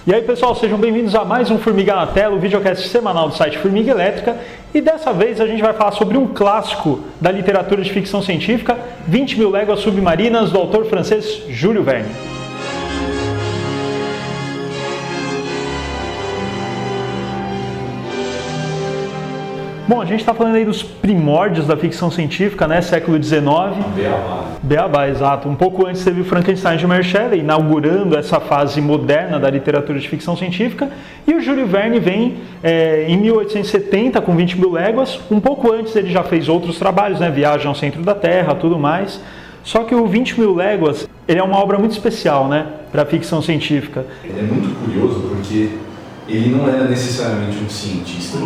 E aí pessoal, sejam bem-vindos a mais um Formiga na Tela, o videocast semanal do site Formiga Elétrica. E dessa vez a gente vai falar sobre um clássico da literatura de ficção científica, 20 Mil Léguas Submarinas, do autor francês Júlio Verne. Bom, a gente está falando aí dos primórdios da ficção científica, né? Século XIX. Beabá, exato. Um pouco antes teve o Frankenstein de Mary Shelley, inaugurando essa fase moderna da literatura de ficção científica. E o Júlio Verne vem em 1870 com 20 Mil Léguas. Um pouco antes ele já fez outros trabalhos, né? Viagem ao Centro da Terra, tudo mais. Só que o 20 Mil Léguas, ele é uma obra muito especial, né? Para a ficção científica. Ele é muito curioso porque ele não era necessariamente um cientista,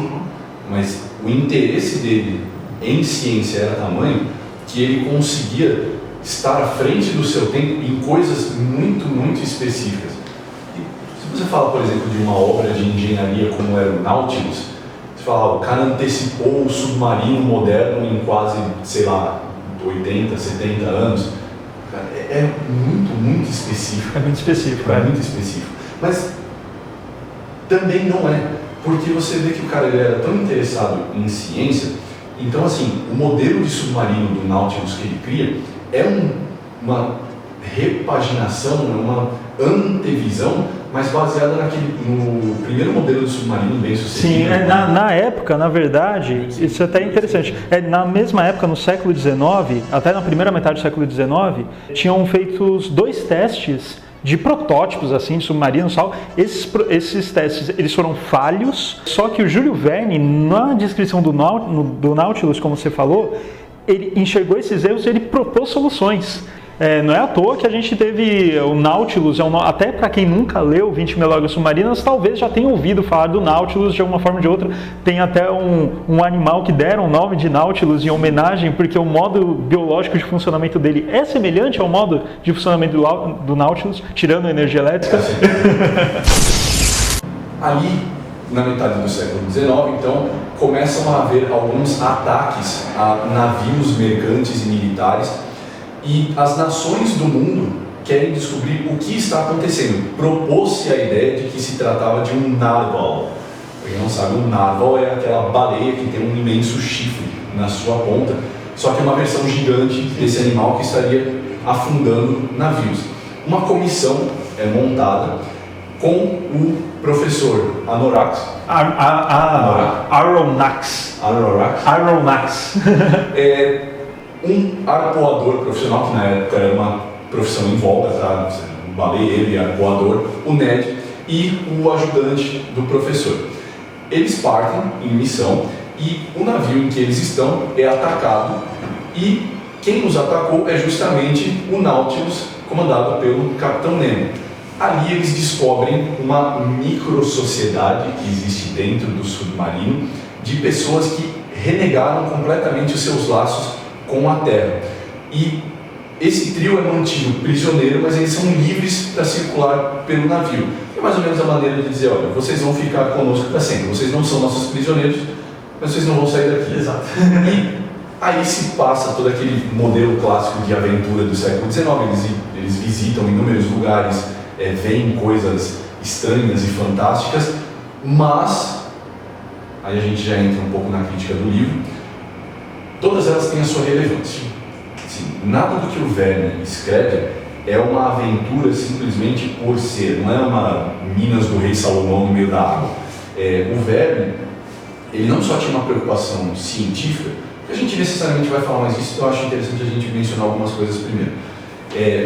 mas o interesse dele em ciência era tamanho que ele conseguia estar à frente do seu tempo em coisas muito, muito específicas. E se você fala, por exemplo, de uma obra de engenharia como era o Nautilus, você fala, o cara antecipou o submarino moderno em quase, sei lá, 80, 70 anos. Cara, é muito, muito específico. É muito específico. É muito específico. Mas também não é. Porque você vê que o cara ele era tão interessado em ciência, então assim, o modelo de submarino do Nautilus que ele cria é uma repaginação, uma antevisão, mas baseada no primeiro modelo de submarino bem sucedido. Sim, na época, na verdade, isso é até interessante. Na mesma época, no século XIX, até na primeira metade do século XIX, tinham feitos 2 testes de protótipos assim de submarinos e tal. Esses testes eles foram falhos, só que o Júlio Verne, na descrição do Nautilus, como você falou, ele enxergou esses erros e ele propôs soluções. Não é à toa que a gente teve o Nautilus, até para quem nunca leu 20 Mil Léguas Submarinas, talvez já tenha ouvido falar do Nautilus de alguma forma ou de outra. Tem até um animal que deram o nome de Nautilus em homenagem, porque o modo biológico de funcionamento dele é semelhante ao modo de funcionamento do Nautilus, tirando a energia elétrica. Ali, na metade do século XIX, então, começam a haver alguns ataques a navios mercantes e militares, e as nações do mundo querem descobrir o que está acontecendo. Propôs-se a ideia de que se tratava de um narwhal. Para quem não sabe, um narwhal é aquela baleia que tem um imenso chifre na sua ponta, só que é uma versão gigante desse animal que estaria afundando navios. Uma comissão é montada com o professor Aronnax. Um arpoador profissional, que na época era uma profissão em voga, tá? Um baleeiro e arpoador, o Ned, e o ajudante do professor. Eles partem em missão e o navio em que eles estão é atacado, e quem os atacou é justamente o Nautilus, comandado pelo Capitão Nemo. Ali eles descobrem uma microsociedade que existe dentro do submarino, de pessoas que renegaram completamente os seus laços com a Terra. E esse trio é mantido prisioneiro, mas eles são livres para circular pelo navio. É mais ou menos a maneira de dizer, olha, vocês vão ficar conosco para sempre, vocês não são nossos prisioneiros, mas vocês não vão sair daqui. Exato. E aí se passa todo aquele modelo clássico de aventura do século XIX, eles visitam inúmeros lugares, veem coisas estranhas e fantásticas, mas, aí a gente já entra um pouco na crítica do livro, todas elas têm a sua relevância. Assim, nada do que o Verne escreve é uma aventura simplesmente por ser, não é uma Minas do Rei Salomão no meio da água. O Verne, ele não só tinha uma preocupação científica, que a gente necessariamente vai falar mais disso, então eu acho interessante a gente mencionar algumas coisas primeiro.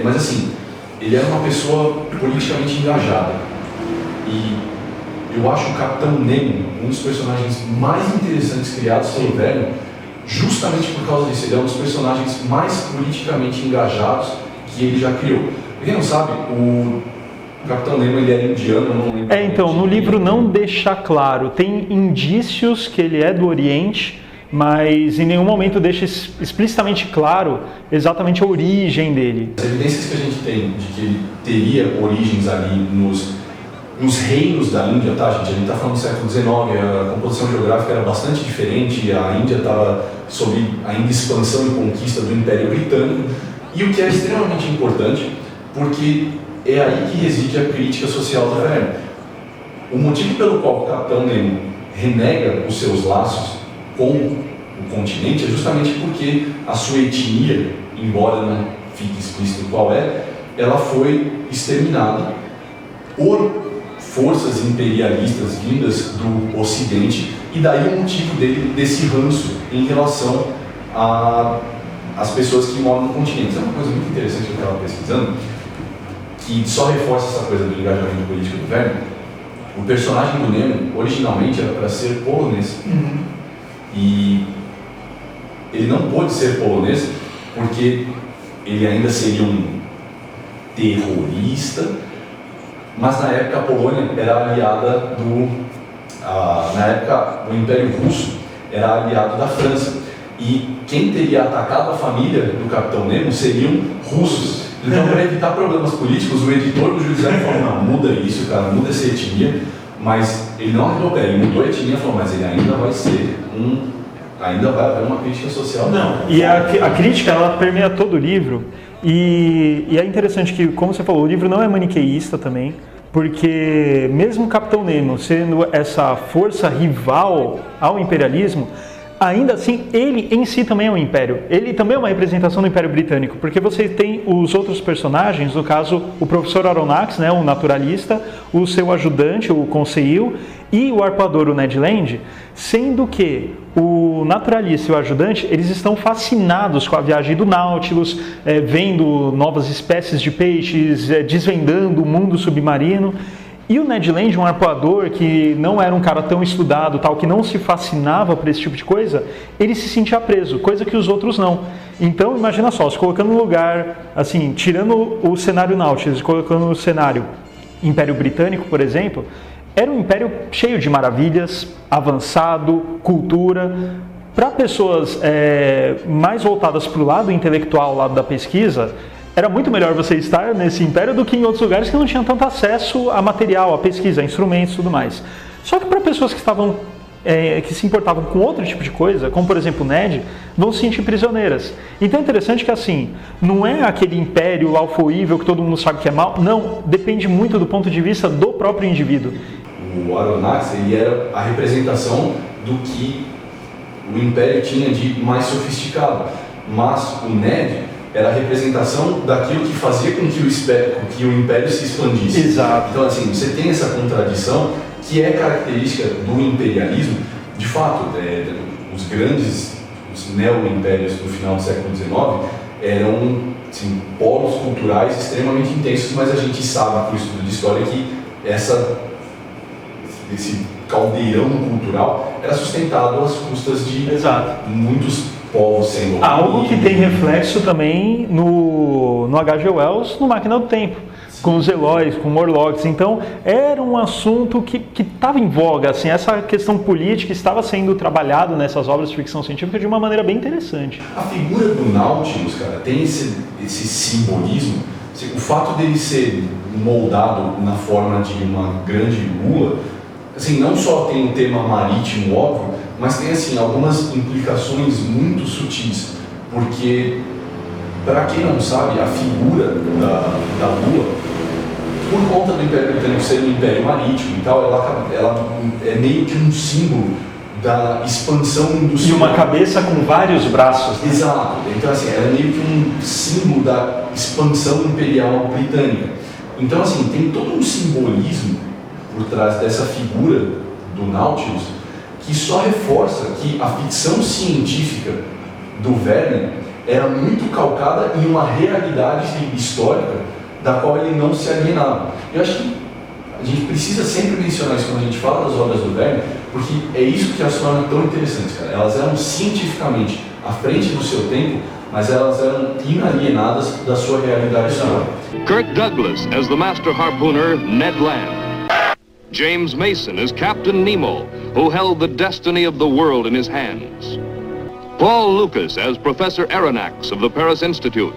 Mas assim, ele era uma pessoa politicamente engajada. E eu acho o Capitão Nemo um dos personagens mais interessantes criados pelo Verne, justamente por causa disso. Ele é um dos personagens mais politicamente engajados que ele já criou. Pra quem não sabe, o Capitão Nemo ele era indiano, não lembro. Então, no livro não deixa claro. Tem indícios que ele é do Oriente, mas em nenhum momento deixa explicitamente claro exatamente a origem dele. As evidências que a gente tem de que ele teria origens ali nos reinos da Índia, tá, gente? A gente está falando do século XIX, a composição geográfica era bastante diferente, a Índia estava sob ainda expansão e conquista do Império Britânico, e o que é extremamente importante, porque é aí que reside a crítica social da Verne. O motivo pelo qual o Capitão Nemo renega os seus laços com o continente é justamente porque a sua etnia, embora não fique explícito qual é, ela foi exterminada por forças imperialistas vindas do Ocidente, e daí o motivo desse ranço em relação às pessoas que moram no continente. Isso é uma coisa muito interessante que eu estava pesquisando, que só reforça essa coisa do engajamento político do Verne. O personagem do Nemo, originalmente, era para ser polonês. E ele não pôde ser polonês porque ele ainda seria um terrorista, mas na época a Polônia era aliada na época o Império Russo era aliado da França, e quem teria atacado a família do Capitão Nemo seriam russos. Então, para evitar problemas políticos, o editor do Júlio Verne falou: não, muda isso, cara, muda essa etnia. Mas ele não arredou o pé, ele mudou a etnia, falou: mas ele ainda vai ser ainda vai haver uma crítica social. Não, e a crítica, ela permeia todo o livro, e é interessante que, como você falou, o livro não é maniqueísta também, porque mesmo o Capitão Nemo sendo essa força rival ao imperialismo, ainda assim, ele em si também é um império. Ele também é uma representação do Império Britânico, porque você tem os outros personagens, no caso, o professor Aronnax, né, o naturalista, o seu ajudante, o Conseil, e o arpoador, o Ned Land, sendo que o naturalista e o ajudante, eles estão fascinados com a viagem do Nautilus, vendo novas espécies de peixes, desvendando o mundo submarino. E o Ned Land, um arpoador que não era um cara tão estudado, tal, que não se fascinava por esse tipo de coisa, ele se sentia preso, coisa que os outros não. Então, imagina só, se colocando no lugar, assim, tirando o cenário Nautilus, colocando no cenário Império Britânico, por exemplo, era um império cheio de maravilhas, avançado, cultura. Para pessoas mais voltadas para o lado intelectual, o lado da pesquisa, era muito melhor você estar nesse império do que em outros lugares que não tinham tanto acesso a material, a pesquisa, a instrumentos e tudo mais. Só que para pessoas que estavam que se importavam com outro tipo de coisa, como por exemplo o Ned, vão se sentir prisioneiras. Então é interessante que assim, não é aquele império alfoível que todo mundo sabe que é mal, não, depende muito do ponto de vista do próprio indivíduo. O Aronnax, ele era a representação do que o império tinha de mais sofisticado, mas o Ned era a representação daquilo que fazia com que o império se expandisse. Exato. Então, assim, você tem essa contradição que é característica do imperialismo. De fato, os neo-impérios do final do século XIX eram assim, polos culturais extremamente intensos, mas a gente sabe, por estudo de história, que esse caldeirão cultural era sustentado às custas de muitos povos sendo algo que tem reflexo também no H.G. Wells, no Máquina do Tempo. Sim. Com os Eloys, com Morlocks. Então, era um assunto que estava em voga. Assim, essa questão política estava sendo trabalhado nessas obras de ficção científica de uma maneira bem interessante. A figura do Nautilus, cara, tem esse simbolismo. O fato dele ser moldado na forma de uma grande lua, assim, não só tem um tema marítimo óbvio, mas tem assim, algumas implicações muito sutis, porque, para quem não sabe, a figura da Lua, por conta do Império Britânico ser um império marítimo e tal, ela é meio que um símbolo da expansão industrial. E uma cabeça com vários braços. Né? Exato. Então, assim, ela é meio que um símbolo da expansão imperial britânica. Então, assim, tem todo um simbolismo por trás dessa figura do Nautilus que só reforça que a ficção científica do Verne era muito calcada em uma realidade histórica da qual ele não se alienava. Eu acho que a gente precisa sempre mencionar isso quando a gente fala das obras do Verne, porque é isso que as torna tão interessantes, cara. Elas eram cientificamente à frente do seu tempo, mas elas eram inalienadas da sua realidade histórica. Kirk Douglas as the master harpooner Ned Land. James Mason as Captain Nemo, who held the destiny of the world in his hands. Paul Lucas as Professor Aronnax of the Paris Institute.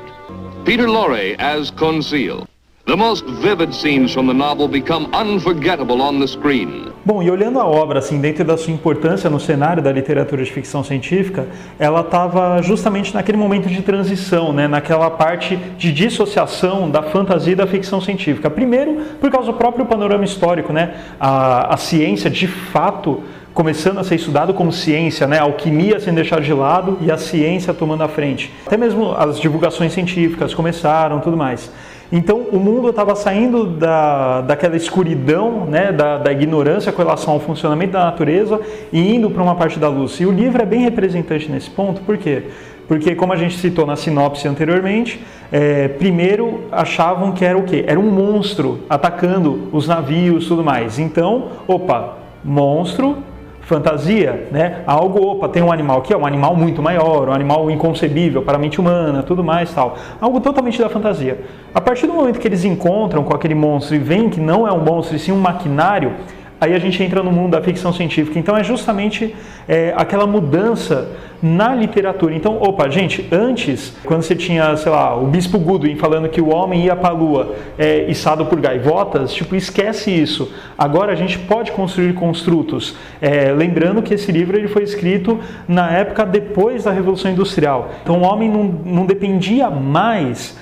Peter Lorre as Conseil. The most vivid scenes from the novel become unforgettable on the screen. Bom, e olhando a obra, assim, dentro da sua importância no cenário da literatura de ficção científica, ela estava justamente naquele momento de transição, né, naquela parte de dissociação da fantasia e da ficção científica. Primeiro, por causa do próprio panorama histórico, né, a ciência, de fato, começando a ser estudado como ciência, né? A alquimia sendo deixada de lado e a ciência tomando a frente. Até mesmo as divulgações científicas começaram, tudo mais. Então, o mundo estava saindo daquela escuridão, né, da ignorância com relação ao funcionamento da natureza e indo para uma parte da luz. E o livro é bem representante nesse ponto, por quê? Porque, como a gente citou na sinopse anteriormente, primeiro achavam que era o quê? Era um monstro atacando os navios e tudo mais. Então, monstro, fantasia, né? Tem um animal que é um animal muito maior, um animal inconcebível para a mente humana, tudo mais, tal. Algo totalmente da fantasia. A partir do momento que eles encontram com aquele monstro e veem que não é um monstro e sim um maquinário, aí a gente entra no mundo da ficção científica. Então é justamente aquela mudança na literatura. Então, gente, antes, quando você tinha, sei lá, o Bispo Goodwin falando que o homem ia para a Lua içado por gaivotas, esquece isso. Agora a gente pode construir construtos. Lembrando que esse livro ele foi escrito na época depois da Revolução Industrial. Então o homem não dependia mais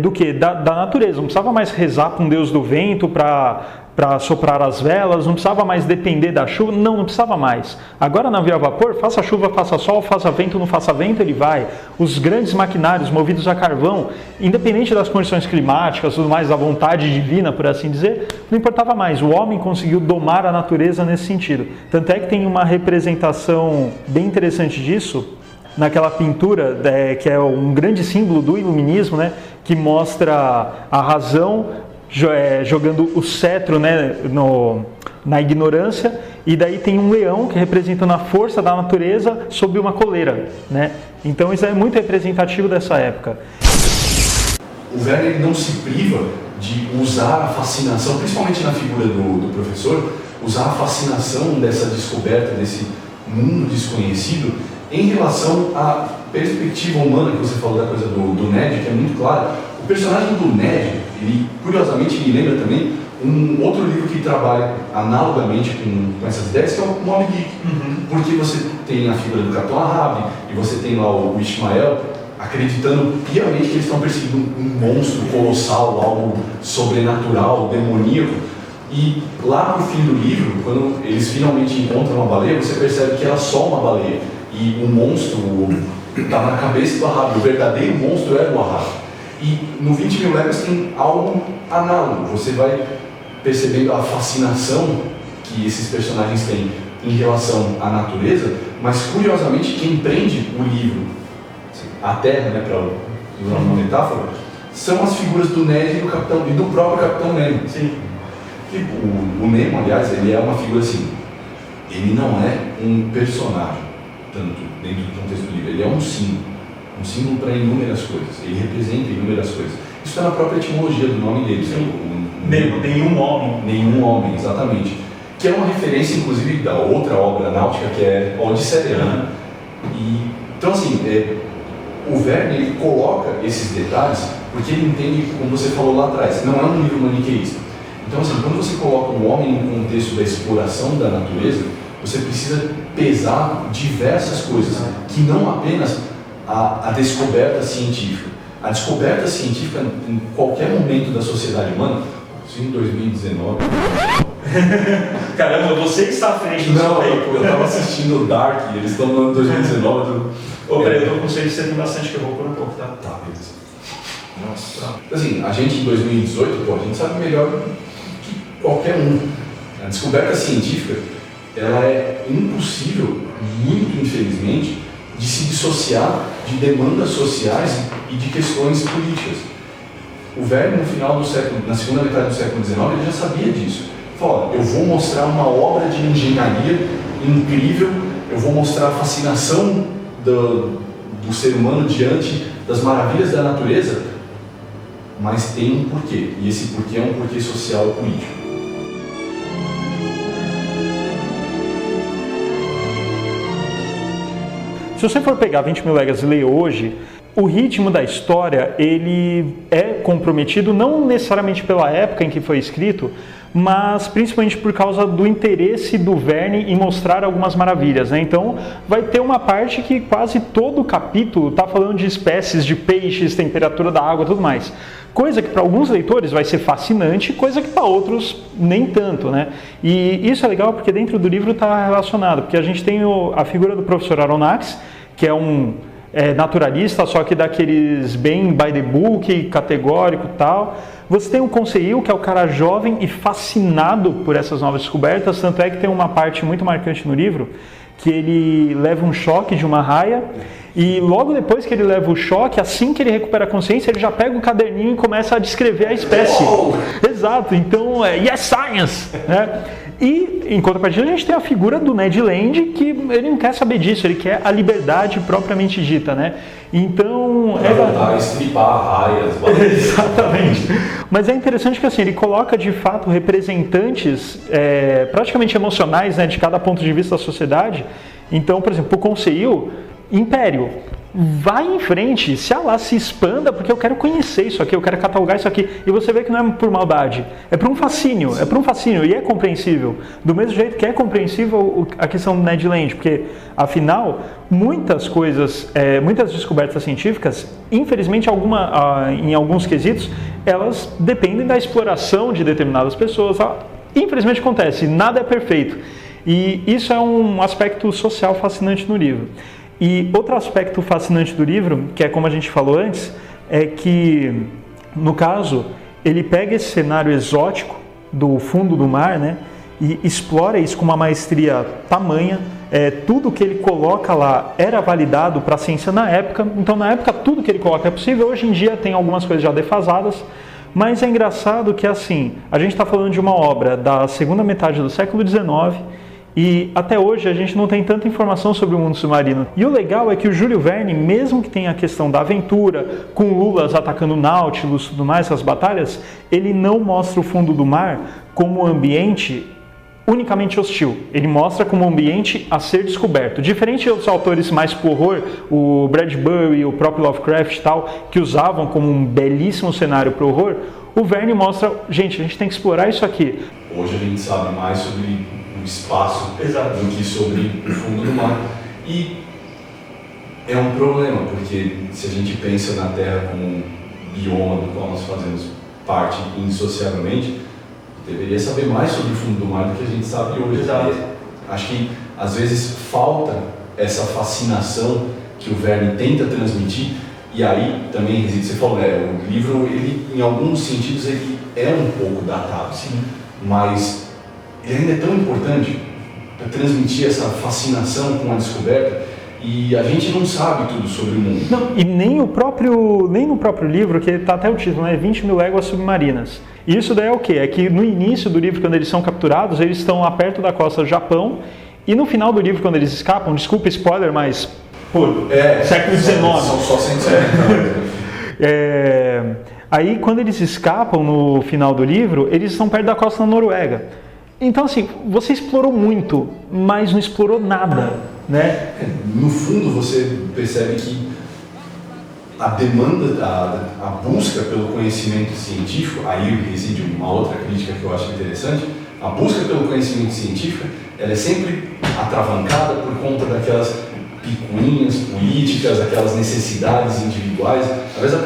do que? Da natureza. Não precisava mais rezar para um deus do vento para soprar as velas, não precisava mais depender da chuva, não precisava mais. Agora, navio a vapor, faça chuva, faça sol, faça vento, não faça vento, ele vai. Os grandes maquinários movidos a carvão, independente das condições climáticas, tudo mais, da vontade divina, por assim dizer, não importava mais. O homem conseguiu domar a natureza nesse sentido. Tanto é que tem uma representação bem interessante disso, naquela pintura, que é um grande símbolo do iluminismo, né, que mostra a razão jogando o cetro, né, na ignorância, e daí tem um leão que representando a força da natureza sob uma coleira, né? Então isso é muito representativo dessa época. O Verne ele não se priva de usar a fascinação, principalmente na figura do professor, usar a fascinação dessa descoberta, desse mundo desconhecido, em relação à perspectiva humana que você falou da coisa do Ned, que é muito clara. O personagem do Ned, ele, curiosamente, me lembra também um outro livro que trabalha analogamente com essas ideias, que é o Moby Dick. Porque você tem a figura do Capitão Ahab, e você tem lá o Ishmael, acreditando piamente que eles estão perseguindo um monstro colossal, algo sobrenatural, demoníaco. E lá no fim do livro, quando eles finalmente encontram uma baleia, você percebe que era só uma baleia. E o monstro estava na cabeça do Ahab, o verdadeiro monstro era o Ahab. E no 20 Mil Léguas tem algo análogo, você vai percebendo a fascinação que esses personagens têm em relação à natureza, mas curiosamente quem prende o livro, a Terra, né, para usar uma metáfora, são as figuras do Ned e do próprio Capitão Nemo. Sim. O Nemo, aliás, ele é uma figura assim, ele não é um personagem, tanto dentro do contexto do livro, ele é um símbolo para inúmeras coisas, ele representa inúmeras coisas. Isso está na própria etimologia do nome dele. Nenhum homem, exatamente. Que é uma referência, inclusive, da outra obra náutica, que é a Odisseia. Então, assim, o Verne ele coloca esses detalhes porque ele entende, como você falou lá atrás, não é um livro maniqueísta. Então, assim, quando você coloca o homem no contexto da exploração da natureza, você precisa pesar diversas coisas, que não apenas a descoberta científica. A descoberta científica, em qualquer momento da sociedade humana, em 2019... Caramba, você está à frente do Não, eu estava assistindo o Dark, eles estão no ano 2019... Peraí, eu tô com sede de bastante que eu vou por um pouco, tá? Tá, beleza. Nossa. Assim, a gente em 2018, a gente sabe melhor que qualquer um. A descoberta científica, ela é impossível, muito infelizmente, de se dissociar de demandas sociais e de questões políticas. O Verne, no final do século, na segunda metade do século XIX, ele já sabia disso. Ele falou, eu vou mostrar uma obra de engenharia incrível, eu vou mostrar a fascinação do ser humano diante das maravilhas da natureza, mas tem um porquê, e esse porquê é um porquê social e político. Se você for pegar 20 Mil Léguas e ler hoje, o ritmo da história, ele é comprometido não necessariamente pela época em que foi escrito, mas principalmente por causa do interesse do Verne em mostrar algumas maravilhas, né? Então vai ter uma parte que quase todo o capítulo está falando de espécies de peixes, temperatura da água, tudo mais. Coisa que para alguns leitores vai ser fascinante, coisa que para outros nem tanto, né? E isso é legal porque dentro do livro está relacionado, porque a gente tem a figura do professor Aronnax, que é um naturalista, só que daqueles bem by the book, categórico e tal. Você tem o Conseil, que é o cara jovem e fascinado por essas novas descobertas, tanto é que tem uma parte muito marcante no livro, que ele leva um choque de uma raia, e logo depois que ele leva o choque, assim que ele recupera a consciência, ele já pega o caderninho e começa a descrever a espécie. Oh! Exato, então yes science! Né? E, em contrapartida, a gente tem a figura do Ned Land, que ele não quer saber disso, ele quer a liberdade propriamente dita, né? Então... voltar a estripar raias. Exatamente. Mas é interessante que, assim, ele coloca, de fato, representantes praticamente emocionais, né, de cada ponto de vista da sociedade. Então, por exemplo, o Conseil, Império, vai em frente, se se expanda, porque eu quero conhecer isso aqui, eu quero catalogar isso aqui. E você vê que não é por maldade, é por um fascínio, e é compreensível. Do mesmo jeito que é compreensível a questão do Ned Land, porque, afinal, muitas coisas, muitas descobertas científicas, infelizmente, em alguns quesitos, elas dependem da exploração de determinadas pessoas. Infelizmente acontece, nada é perfeito. E isso é um aspecto social fascinante no livro. E outro aspecto fascinante do livro, que é como a gente falou antes, é que, no caso, ele pega esse cenário exótico do fundo do mar, né, e explora isso com uma maestria tamanha. Tudo que ele coloca lá era validado para a ciência na época, então na época tudo que ele coloca é possível. Hoje em dia tem algumas coisas já defasadas, mas é engraçado que, assim, a gente está falando de uma obra da segunda metade do século XIX, e até hoje a gente não tem tanta informação sobre o mundo submarino. E o legal é que o Júlio Verne, mesmo que tenha a questão da aventura, com Lulas atacando Nautilus e tudo mais, essas batalhas, ele não mostra o fundo do mar como um ambiente unicamente hostil. Ele mostra como um ambiente a ser descoberto. Diferente de outros autores mais pro horror, o Bradbury, o próprio Lovecraft e tal, que usavam como um belíssimo cenário pro horror, o Verne mostra, gente, a gente tem que explorar isso aqui. Hoje a gente sabe mais sobre o espaço do que sobre o fundo do mar. E é um problema, porque se a gente pensa na Terra como um bioma do qual nós fazemos parte indissociavelmente, deveria saber mais sobre o fundo do mar do que a gente sabe hoje. Acho que às vezes falta essa fascinação que o Verne tenta transmitir, e aí também reside, você falou, o livro, ele, em alguns sentidos, ele é um pouco datado, sim, mas ele ainda é tão importante para transmitir essa fascinação com a descoberta, e a gente não sabe tudo sobre o mundo. Não, e nem no próprio livro, que está até o título, né? 20 mil léguas submarinas. E isso daí é o quê? É que no início do livro, quando eles são capturados, eles estão lá perto da costa do Japão, e no final do livro, quando eles escapam, desculpa spoiler, mas século XIX. São só 170. Aí, quando eles escapam no final do livro, eles estão perto da costa da Noruega. Então, assim, você explorou muito, mas não explorou nada, né? No fundo, você percebe que a demanda, a busca pelo conhecimento científico, aí reside uma outra crítica que eu acho interessante, a busca pelo conhecimento científico, ela é sempre atravancada por conta daquelas picuinhas políticas, aquelas necessidades individuais, às vezes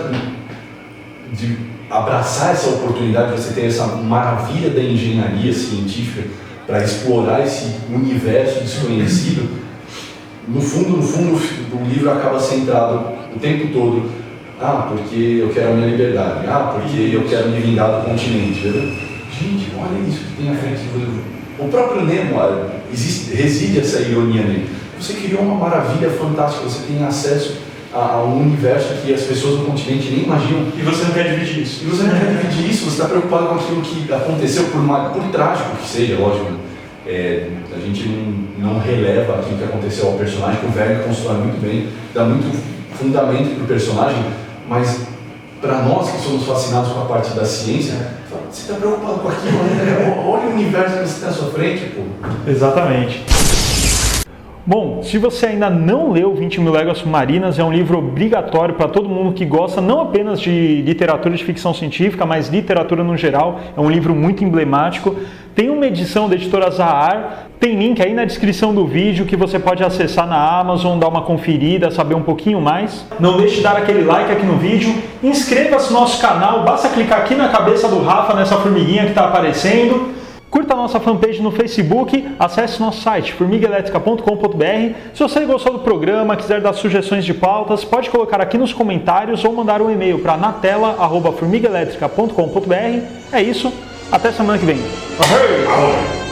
de abraçar essa oportunidade, você ter essa maravilha da engenharia científica para explorar esse universo desconhecido. No fundo, o livro acaba centrado o tempo todo, porque eu quero a minha liberdade, porque eu quero me vingar do continente. Gente, olha isso que tem à frente do livro. O próprio Nemo, reside essa ironia nele. Você criou uma maravilha fantástica, você tem acesso a um universo que as pessoas do continente nem imaginam. E você não quer dividir isso. Você está preocupado com aquilo que aconteceu, por trágico que seja, lógico. A gente não releva aquilo que aconteceu ao personagem, que o Verne constrói muito bem, dá muito fundamento para o personagem, mas para nós que somos fascinados com a parte da ciência, você está preocupado com aquilo, olha o universo que você tem à sua frente, pô. Exatamente. Bom, se você ainda não leu 20.000 Léguas Submarinas, é um livro obrigatório para todo mundo que gosta não apenas de literatura de ficção científica, mas literatura no geral. É um livro muito emblemático. Tem uma edição da editora Zahar, tem link aí na descrição do vídeo que você pode acessar na Amazon, dar uma conferida, saber um pouquinho mais. Não deixe de dar aquele like aqui no vídeo, inscreva-se no nosso canal, basta clicar aqui na cabeça do Rafa, nessa formiguinha que está aparecendo. Curta a nossa fanpage no Facebook, acesse nosso site formiguaelétrica.com.br. Se você gostou do programa, quiser dar sugestões de pautas, pode colocar aqui nos comentários ou mandar um e-mail para natela@formiguaelétrica.com.br. É isso, até semana que vem. Ahoj!